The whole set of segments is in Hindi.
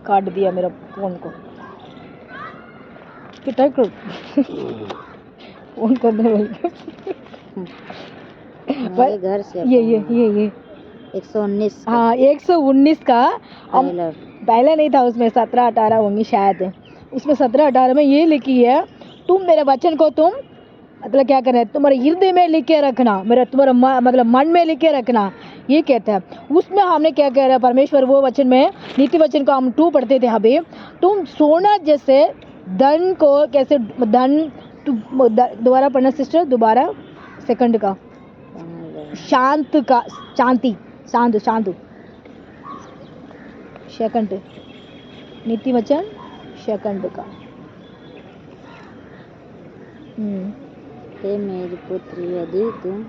काट दिया मेरा फोन को। कितना करो फोन कर दे मेरे घर से ये 119 हाँ 119 का हम ट्रेलर। पहले नहीं था उसमें 17 18 19 शायद है। उसमें 17 18 में ये लिखी है तुम मेरे वचन को तुम मतलब क्या करना है तुम्हारे हृदय में लिख के रखना, मेरा तुम्हारा मतलब मन में लिख के रखना, ये कहता है। उसमें हमने क्या कह रहा है परमेश्वर वो वचन में नीति वचन को हम 2 पढ़ते थे अभी। तुम सोना जैसे धन को कैसे धन दोबारा पढ़ना सिस्टर, दोबारा सेकंड का शांत का शांति शांत शांत सेकंड नीति वचन सेकंड का। हे मेरी पुत्री, यदि तुम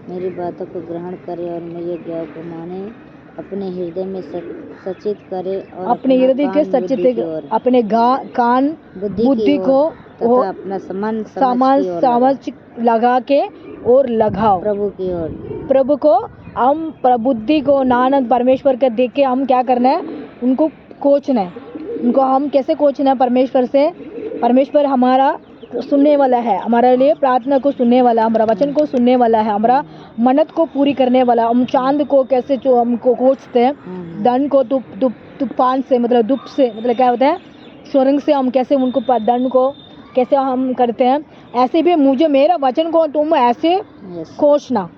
मेरी बातों को ग्रहण करे और मेरी आज्ञा को माने, अपने हृदय में सचित करे और अपने हृदय के सचित अपने कान बुद्धि को तथा अपना समझ लगा के और लगाओ प्रभु की ओर। प्रभु को हम प्रबुद्धि को नानद परमेश्वर के देख के हम क्या करना है उनको कोचना है। उनको हम कैसे कोचना है परमेश्वर से। परमेश्वर हमारा सुनने वाला है, हमारे लिए प्रार्थना को सुनने वाला, हमारा वचन को सुनने वाला है, हमारा मन्नत को पूरी करने वाला। हम चांद को कैसे जो हमको कोचते हैं, दंड को तूफान से मतलब धूप से मतलब क्या होता है सुरंग से हम कैसे उनको दंड को कैसे हम करते हैं, ऐसे भी मुझे मेरा वचन को तुम ऐसे कोचना।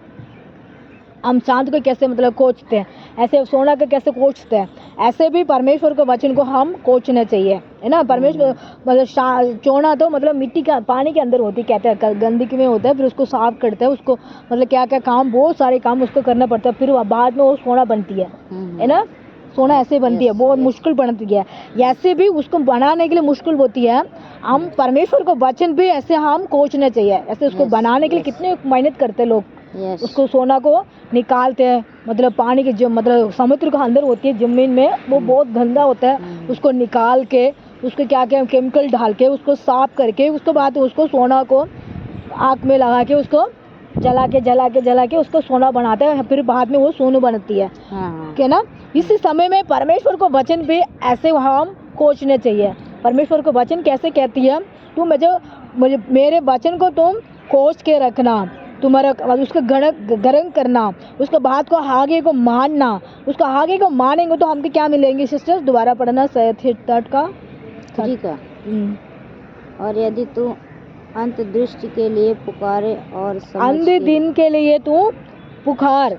हम चांद को कैसे मतलब कोचते हैं, ऐसे सोना को कैसे कोचते हैं, ऐसे भी परमेश्वर के वचन को हम कोचना चाहिए, है ना। परमेश्वर मतलब चोना तो मतलब मिट्टी का पानी के अंदर होती कहते हैं, गंदगी में होता है, फिर उसको साफ करते हैं, उसको मतलब क्या क्या काम बहुत सारे काम उसको करना पड़ता है, फिर बाद में वो सोना बनती है ना। सोना ऐसे बनती है, बहुत मुश्किल बनती है। ऐसे भी उसको बनाने के लिए मुश्किल होती है। हम परमेश्वर को वचन भी ऐसे हम कोचना चाहिए, ऐसे उसको बनाने के लिए कितने मेहनत करते हैं लोग। उसको सोना को निकालते हैं मतलब पानी के जो मतलब समुद्र के अंदर होती है जमीन में, वो बहुत गंदा होता है, उसको निकाल के उसको क्या क्या केमिकल डाल के उसको साफ करके उसके बाद उसको सोना को आग में लगा के उसको जला के उसको सोना बनाते हैं, फिर बाद में वो सोना बनती है क्या ना। इसी समय में परमेश्वर को वचन भी ऐसे हम कोचने चाहिए। परमेश्वर को वचन कैसे कहती है, तुम मुझे मेरे वचन को तुम कोच के रखना, तुम्हारा उसका गरम करना, उसके बाद को आगे को मानना। उसका आगे को मानेंगे तो हमको क्या मिलेंगे सिस्टर, दोबारा पढ़ना 3 का। और यदि तू अंत दृष्टि के लिए पुकारे और अंधी दिन के लिए तू पुकार,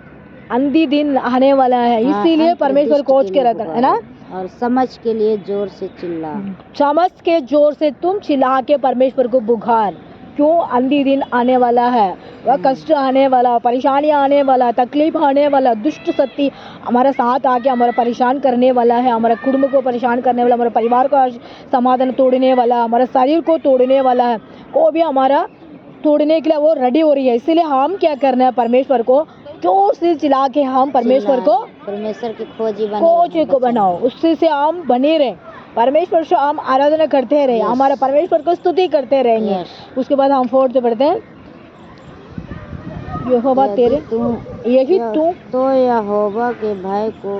अंधी दिन आने वाला है, इसीलिए परमेश्वर कोच के रखना है ना। और समझ के लिए जोर से चिल्ला, समझ के जोर से तुम चिल्ला के परमेश्वर को पुकार। क्यों अंधी दिन आने वाला है, वह कष्ट आने वाला, परेशानियाँ आने वाला, तकलीफ आने वाला, दुष्ट शक्ति हमारे साथ आके हमारा परेशान करने वाला है, हमारे कुटुंब को परेशान करने वाला, हमारे परिवार का समाधान तोड़ने वाला, हमारे शरीर को तोड़ने वाला है, वो भी हमारा तोड़ने के लिए वो रेडी हो रही है। इसीलिए हम क्या करना है परमेश्वर को जोर से चिल्ला के हम परमेश्वर की खोजी को बनाओ, उससे से हम बने रहे, परमेश्वर से हम आराधना करते रहे, हमारा परमेश्वर को स्तुति करते रहेंगे। उसके बाद हम 4 से पढ़ते हैं यहोवा तेरे यही तू तो यहोवा के भाई को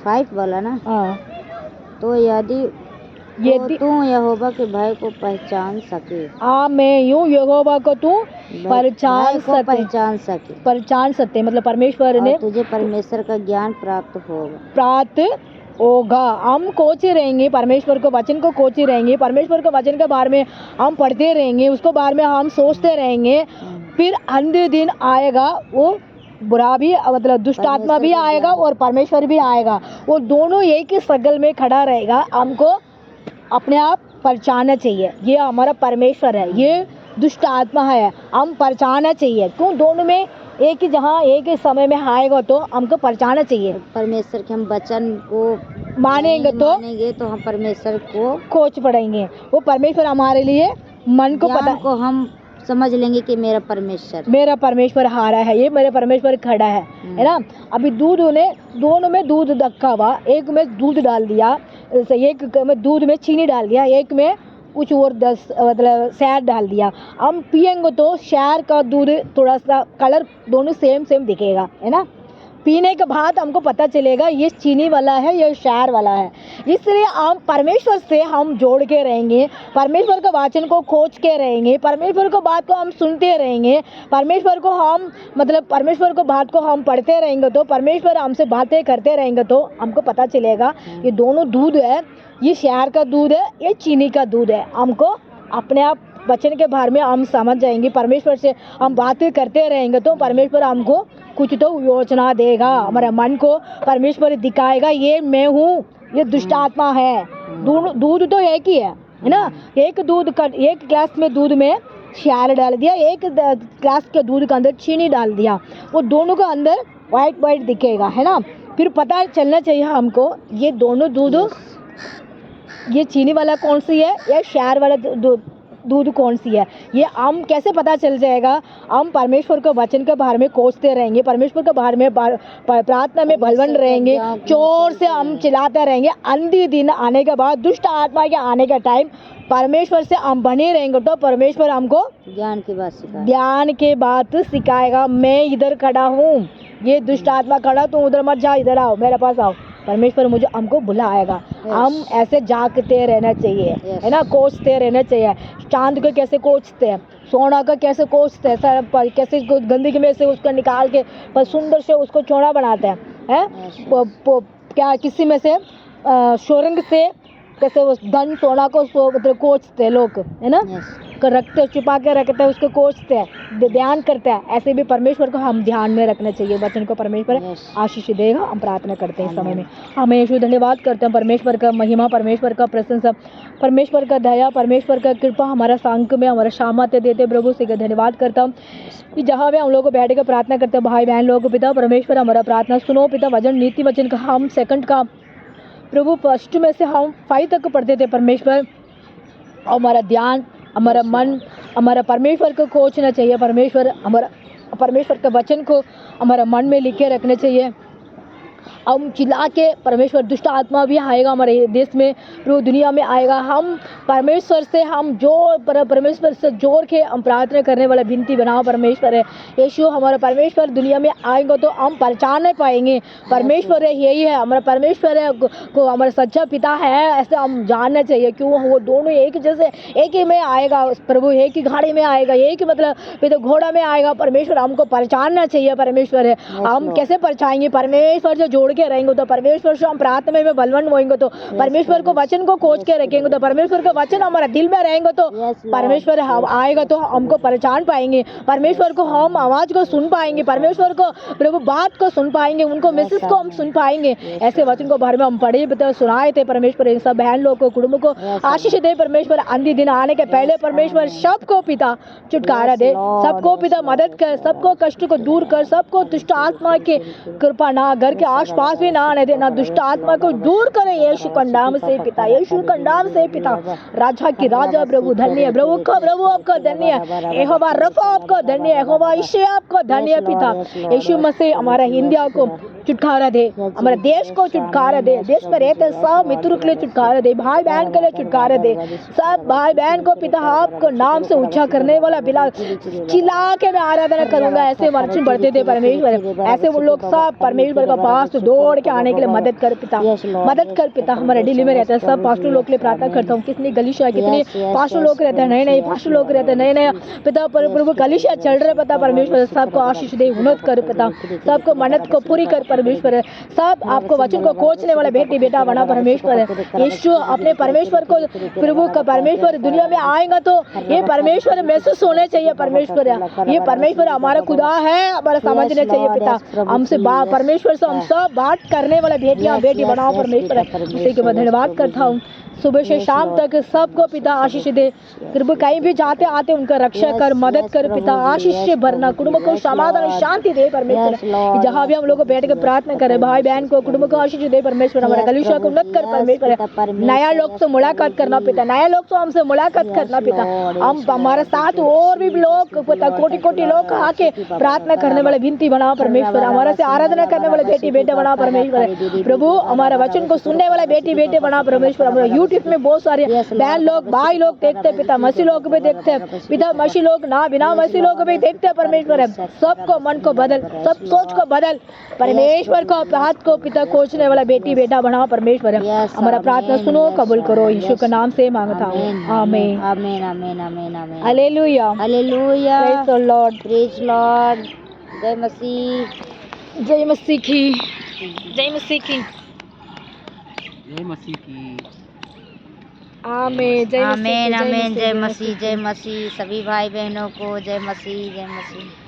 5 वाला ना। तो यदि तू यहोवा के भाई को पहचान सके, मैं यूँ यहोवा को तू पहचान सकते मतलब परमेश्वर ने तुझे परमेश्वर का ज्ञान प्राप्त होगा। हम कोचे रहेंगे, परमेश्वर को वचन को कोचे रहेंगे, परमेश्वर के वचन के बारे में हम पढ़ते रहेंगे, उसके बारे में हम सोचते रहेंगे, फिर अंत दिन आएगा वो बुरा भी मतलब दुष्ट आत्मा भी आएगा और परमेश्वर भी आएगा, वो दोनों एक ही सगल में खड़ा रहेगा। हमको अपने आप पहचानना चाहिए ये हमारा परमेश्वर है, ये दुष्ट आत्मा है, हम पहचानना चाहिए। क्यों दोनों में एक ही जहाँ एक ही समय में आएगा तो हमको पहचानना चाहिए। परमेश्वर के हम वचन को मानेंगे तो हम परमेश्वर को खोज पड़ेंगे। वो परमेश्वर हमारे लिए मन को पता को हम समझ लेंगे कि मेरा परमेश्वर हारा है, ये मेरा परमेश्वर खड़ा है ना। अभी दोनों में दूध धक्का हुआ, एक में दूध डाल दिया, एक में दूध में चीनी डाल दिया, एक में कुछ और 10 मतलब शहद डाल दिया। हम पिएंगे तो शहद का दूध थोड़ा सा कलर दोनों सेम दिखेगा, है ना। पीने के बाद हमको पता चलेगा ये चीनी वाला है, ये शहद वाला है। इसलिए हम परमेश्वर से हम जोड़ के रहेंगे, परमेश्वर के वचन को खोज के रहेंगे, परमेश्वर को बात को हम सुनते रहेंगे, परमेश्वर को हम परमेश्वर को बात को हम पढ़ते रहेंगे, तो परमेश्वर हमसे बातें करते रहेंगे, तो हमको पता चलेगा ये दोनों दूध है, ये शहर का दूध है, ये चीनी का दूध है। हमको अपने आप वचन के बारे में हम समझ जाएंगे, परमेश्वर से हम बातें करते रहेंगे, तो परमेश्वर हमको कुछ तो योजना देगा, हमारे मन को परमेश्वर दिखाएगा, ये मैं हूँ, ये दुष्ट आत्मा है। दूध तो एक ही है ना, एक गिलास में दूध में शहद डाल दिया, एक गिलास के दूध के अंदर चीनी डाल दिया, वो दोनों का अंदर वाइट दिखेगा, है ना। फिर पता चलना चाहिए हमको ये दोनों दूध, ये चीनी वाला कौन सी है, या शहद वाला दूध कौन सी है, ये हम कैसे पता चल जाएगा। हम परमेश्वर के वचन के बारे में खोजते रहेंगे, परमेश्वर के बारे में प्रार्थना में बलवंत रहेंगे, जोर से हम चिल्लाते रहेंगे। अंधी दिन आने के बाद, दुष्ट आत्मा के आने का टाइम, परमेश्वर से हम बने रहेंगे, तो परमेश्वर हमको ज्ञान की बात सिखाएगा। मैं इधर खड़ा हूँ, ये दुष्ट आत्मा खड़ा, तुम उधर मत जाओ, इधर आओ, मेरे पास आओ। परमेश्वर हमको बुलाएगा। हम ऐसे जागते रहना चाहिए, है ना, कोसते रहना चाहिए। चांद को कैसे कोसते हैं, सोना का कैसे कोसते हैं, कैसे गंदगी में से उसको निकाल के पर सुंदर से उसको चौड़ा बनाते हैं, क्या किसी में से शोरंग से कैसे उस धन सोना को कोसते लोग, है ना, रखते, छुपा के रखते हैं, उसको कोसते हैं, ध्यान करते हैं। ऐसे भी परमेश्वर को हम ध्यान में रखना चाहिए, वचन को परमेश्वर आशीष देगा। हम प्रार्थना करते हैं इस समय में, हमें यीशु धन्यवाद करते हैं, परमेश्वर का महिमा, परमेश्वर का प्रशंसा, परमेश्वर का दया, परमेश्वर का कृपा हमारा सांक में हमारा सामर्थ्य देते। प्रभु से धन्यवाद करता हूँ कि जहाँ भी हम लोग को बैठ कर प्रार्थना करते हैं, भाई बहन लोग, पिता परमेश्वर हमारा प्रार्थना सुनो। पिता वचन नीति वचन का हम सेकंड का प्रभु फर्स्ट में से हम 5 तक पढ़ते थे परमेश्वर, हमारा ध्यान, हमारा मन, हमारा परमेश्वर को खोजना चाहिए। परमेश्वर के वचन को हमारा मन में लिख के रखना चाहिए। हम चिल्ला के, परमेश्वर दुष्ट आत्मा भी आएगा हमारे देश में, पूरी दुनिया में आएगा। हम परमेश्वर से परमेश्वर से जोड़ के हम प्रार्थना करने वाला विनती बनाओ। परमेश्वर है यीशु, हमारा परमेश्वर दुनिया में आएंगे तो हम पहचान नहीं पाएंगे परमेश्वर है, यही है हमारा परमेश्वर है, को हमारा सच्चा पिता है, ऐसे हम जानना चाहिए। क्यों वो दोनों एक जैसे, एक ही में आएगा प्रभु, एक ही गाड़ी में आएगा, एक ही घोड़ा में आएगा। परमेश्वर हमको पहचानना चाहिए, परमेश्वर है। हम कैसे पहचाएंगे, परमेश्वर से जोड़ के रहेंगे तो, परमेश्वर से हम प्रार्थना में बलवंत होंगे तो, परमेश्वर को वचन को खोज के रखेंगे तो, परमेश्वर का वचन हमारा दिल में रहेंगे तो परमेश्वर आएगा तो हमको पहचान पाएंगे, परमेश्वर को हम आवाज को सुन पाएंगे, परमेश्वर को प्रभु बात को सुन पाएंगे, उनको मैसेज को हम सुन पाएंगे। ऐसे वचन को बारे में हम पढ़े सुनाए थे। परमेश्वर इन सब बहन लोग को, कुटुंब को आशीष दे। परमेश्वर अंधी दिन आने के पहले परमेश्वर सबको पिता छुटकारा दे, सबको पिता मदद कर, सबको कष्ट को दूर कर, सबको दुष्ट आत्मा के कृपा ना घर के आसपास भी ना आने देना, दुष्ट आत्मा को दूर करे यीशु का नाम से पिता, यीशु का नाम से पिता। राजा की राजा प्रभु धन्य, प्रभु आपका धन्य, यहोवा रफा आपका धन्य, यहोवा यिशै आपका धन्य पिता। यीशु मसीह हमारा इंडिया को छुटकारा दे, हमारे देश को छुटकारा दे, देश में रहते सब मित्रों के लिए छुटकारा दे, भाई बहन के लिए छुटकारा दे, सब भाई बहन को पिता आपको नाम से ऊंचा करने वाला बिला चिल्ला के मैं आराधना करूंगा। ऐसे वचन बढ़ते थे परमेश्वर, ऐसे वो लोग सब परमेश्वर का पास दौड़ के आने के लिए मदद कर पिता, मदद कर पिता। हमारे दिल्ली में रहते हैं सब पास्टर लोग के लिए प्रार्थना करता हूँ। कितनी गलीशा, कितने पास्टर लोग रहते हैं, नए पास्टर लोग रहते हैं, नए पिता प्रभु गलीशा चल रहे पिता। परमेश्वर सबको आशीष दे, उन्नत कर पिता, सबको मन्नत को पूरी कर परमेश्वर है। सब आपको वचन को खोजने वाला बेटी बेटा बना परमेश्वर है। यीशु अपने परमेश्वर को प्रभु का परमेश्वर दुनिया में आएगा तो ये परमेश्वर महसूस होने चाहिए। परमेश्वर है, ये परमेश्वर हमारा खुदा है, हमारा समझना चाहिए पिता। हमसे परमेश्वर से हम सब बात करने वाला बेटियां बेटी बनाओ परमेश्वर है। उसी के मैं धन्यवाद करता हूँ। सुबह से शाम तक सबको पिता आशीष दे, प्रभु कहीं भी जाते आते उनका रक्षा कर, मदद कर पिता, आशीष से भरना, कुटुंब को समाधान शांति दे परमेश्वर। जहाँ भी हम लोग बैठ कर प्रार्थना करें, भाई बहन को कुटुंब को आशीष दे परमेश्वर। हमारे गलीशा को उन्नत कर परमेश्वर। नया लोग से मुलाकात करना पिता, नया लोग से हमसे मुलाकात करना पिता। हम हमारे साथ और भी लोग पिता, कोटि कोटि लोग आके प्रार्थना करने वाले विनती बना परमेश्वर। हमारे से आराधना करने वाले बेटी बेटे बना परमेश्वर। प्रभु हमारा वचन को सुनने वाला बेटी बेटे बना परमेश्वर। हमारा यूट्यूब में बहुत सारे बहन लोग भाई लोग देखते हैं, पिता मसीह लोग भी देखते हैं, पिता मसीह लोग ना बिना मसीह लोग भी देखते हैं। परमेश्वर है सबको मन को बदल, सब सोच को बदल, परमेश्वर को हाथ को पिता कोचने वाला बेटी बेटा बनाओ। परमेश्वर है हमारा प्रार्थना सुनो, कबूल करो, यीशु के नाम से मांगता हूँ, आमीन आमीन आमीन आमीन आमीन। Hallelujah hallelujah, praise the Lord, praise Lord, जय मसीह, जय मसीह की, जय मसीह की, जय मसीह की, आमीन, जय मसीह की, आमीन आमीन, जय की, मसीह, जय मसीह। सभी भाई बहनों को जय मसीह, जय मसीह।